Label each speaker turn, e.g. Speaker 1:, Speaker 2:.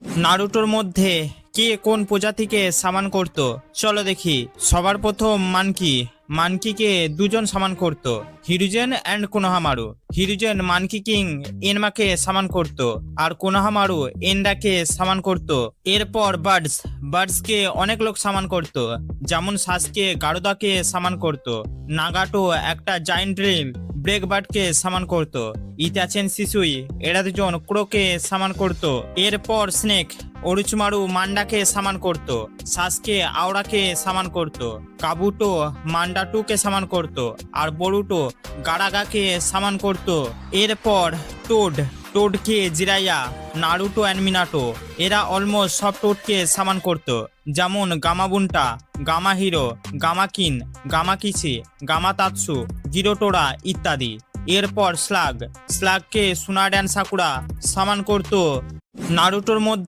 Speaker 1: নারুটোর মধ্যে কে কোন প্রজাতিকে সামান করত চলো দেখি। সবার প্রথম মানকিকে দুজন সামান করত, Hiruzen and Konohamaru. Hiruzen monkey king এনমাকে সামান করত আর কোনোহামারু এন্ডাকে সামান করত। এরপর বার্ডসকে অনেক লোক সামান করত, যেমন সাসকে গারুদাকে সামান করত, নাগাটো একটা জায়ান্ট ড্রিল ব্রেকবার্ডকে সামান করত, ইতাচেন শিশুই এরা দুজন ক্রোকে সামান করত। এরপর স্নেক অরুচুমারু মান্ডাকে সামান করত, সাসকে আওরাকে সামান করত, কাবুটো মান্ডাটুকে সামান করত আর বরুটো গারাগাকে সামান করত। এরপর টোডকে জিরাইয়া, নারুটো অ্যান্ড মিনাটো এরা অলমোস্ট সব টোডকে সামান করত, যেমন গামাবুন্টা, গামা হিরো, গামাকিন, গামাকিছি, গামাতাৎসু, গিরোটোরা ইত্যাদি। এরপর স্লাগকে সুনাডা অ্যান্ড সাকুরা সামান করত। নারুটোর মধ্যে